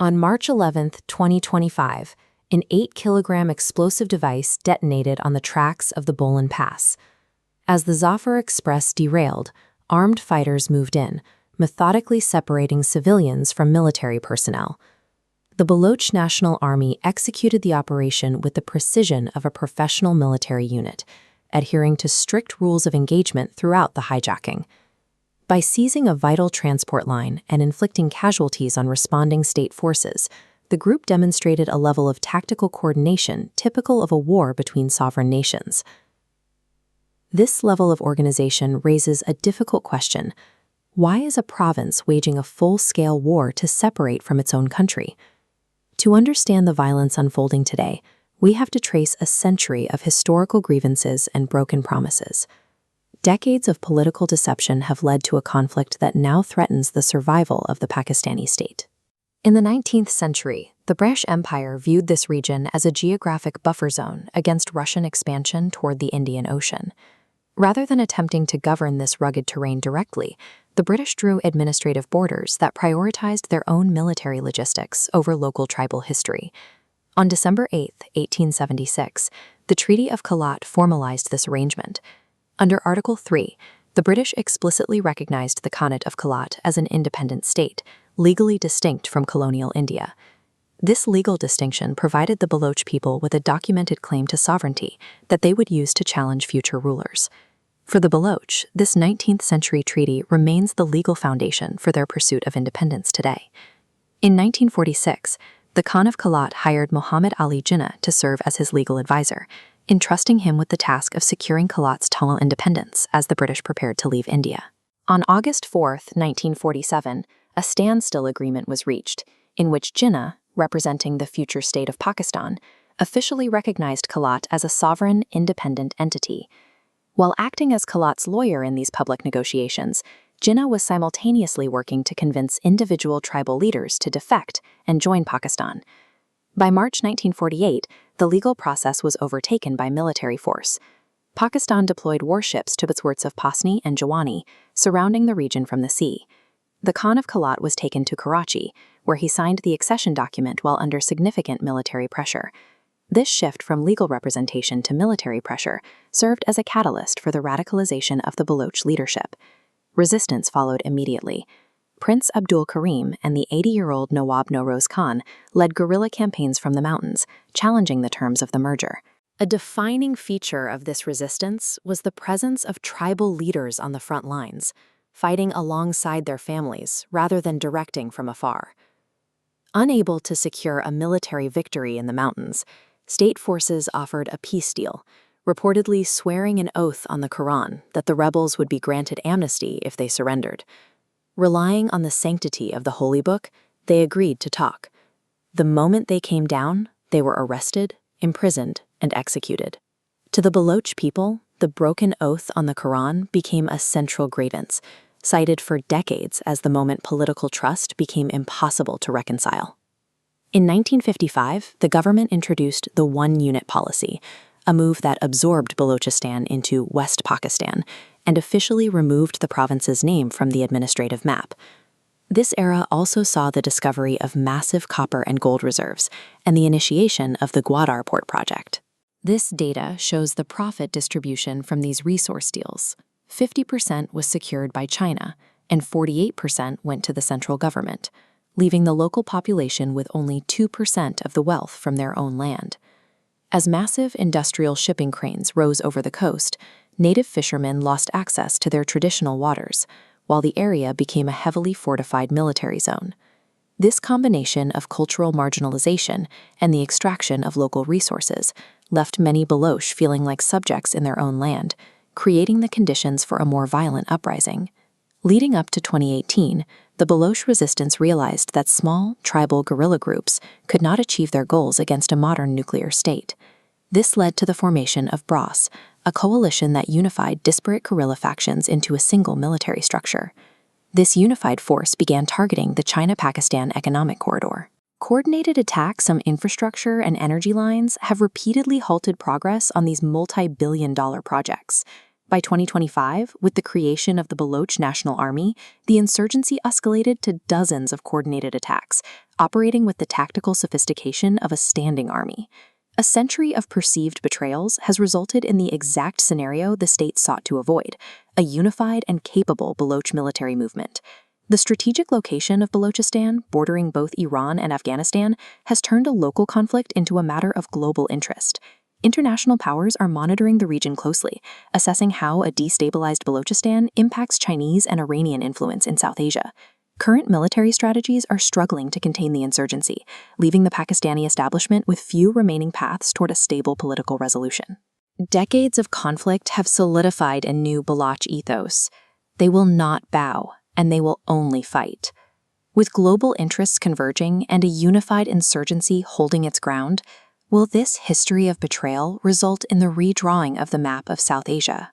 On March 11, 2025, an 8-kilogram explosive device detonated on the tracks of the Bolan Pass. As the Zafar Express derailed, armed fighters moved in, methodically separating civilians from military personnel. The Baloch National Army executed the operation with the precision of a professional military unit, adhering to strict rules of engagement throughout the hijacking. By seizing a vital transport line and inflicting casualties on responding state forces, the group demonstrated a level of tactical coordination typical of a war between sovereign nations. This level of organization raises a difficult question. Why is a province waging a full-scale war to separate from its own country? To understand the violence unfolding today, we have to trace a century of historical grievances and broken promises. Decades of political deception have led to a conflict that now threatens the survival of the Pakistani state. In the 19th century, the British Empire viewed this region as a geographic buffer zone against Russian expansion toward the Indian Ocean. Rather than attempting to govern this rugged terrain directly, the British drew administrative borders that prioritized their own military logistics over local tribal history. On December 8, 1876, the Treaty of Kalat formalized this arrangement. Under Article 3, the British explicitly recognized the Khanate of Kalat as an independent state, legally distinct from colonial India. This legal distinction provided the Baloch people with a documented claim to sovereignty that they would use to challenge future rulers. For the Baloch, this 19th century treaty remains the legal foundation for their pursuit of independence today. In 1946, the Khan of Kalat hired Muhammad Ali Jinnah to serve as his legal advisor, entrusting him with the task of securing Kalat's tonal independence as the British prepared to leave India. On August 4, 1947, a standstill agreement was reached, in which Jinnah, representing the future state of Pakistan, officially recognized Kalat as a sovereign, independent entity. While acting as Kalat's lawyer in these public negotiations, Jinnah was simultaneously working to convince individual tribal leaders to defect and join Pakistan. By March 1948, the legal process was overtaken by military force. Pakistan deployed warships to its worts of Pasni and Jawani, surrounding the region from the sea. The Khan of Kalat was taken to Karachi, where he signed the accession document while under significant military pressure. This shift from legal representation to military pressure served as a catalyst for the radicalization of the Baloch leadership. Resistance followed immediately. Prince Abdul Karim and the 80-year-old Nawab Noroz Khan led guerrilla campaigns from the mountains, challenging the terms of the merger. A defining feature of this resistance was the presence of tribal leaders on the front lines, fighting alongside their families rather than directing from afar. Unable to secure a military victory in the mountains, state forces offered a peace deal, reportedly swearing an oath on the Quran that the rebels would be granted amnesty if they surrendered. Relying on the sanctity of the holy book, they agreed to talk. The moment they came down, they were arrested, imprisoned, and executed. To the Baloch people, the broken oath on the Quran became a central grievance, cited for decades as the moment political trust became impossible to reconcile. In 1955, the government introduced the one-unit policy, a move that absorbed Balochistan into West Pakistan and officially removed the province's name from the administrative map. This era also saw the discovery of massive copper and gold reserves and the initiation of the Gwadar port project. This data shows the profit distribution from these resource deals. 50% was secured by China, and 48% went to the central government, leaving the local population with only 2% of the wealth from their own land. As massive industrial shipping cranes rose over the coast, native fishermen lost access to their traditional waters, while the area became a heavily fortified military zone. This combination of cultural marginalization and the extraction of local resources left many Baloch feeling like subjects in their own land, creating the conditions for a more violent uprising. Leading up to 2018, the Baloch resistance realized that small, tribal guerrilla groups could not achieve their goals against a modern nuclear state. This led to the formation of BROS, a coalition that unified disparate guerrilla factions into a single military structure. This unified force began targeting the China-Pakistan economic corridor. Coordinated attacks on infrastructure and energy lines have repeatedly halted progress on these multi-billion-dollar projects. By 2025, with the creation of the Baloch National Army, the insurgency escalated to dozens of coordinated attacks, operating with the tactical sophistication of a standing army. A century of perceived betrayals has resulted in the exact scenario the state sought to avoid, a unified and capable Baloch military movement. The strategic location of Balochistan, bordering both Iran and Afghanistan, has turned a local conflict into a matter of global interest. International powers are monitoring the region closely, assessing how a destabilized Balochistan impacts Chinese and Iranian influence in South Asia. Current military strategies are struggling to contain the insurgency, leaving the Pakistani establishment with few remaining paths toward a stable political resolution. Decades of conflict have solidified a new Baloch ethos. They will not bow, and they will only fight. With global interests converging and a unified insurgency holding its ground, will this history of betrayal result in the redrawing of the map of South Asia?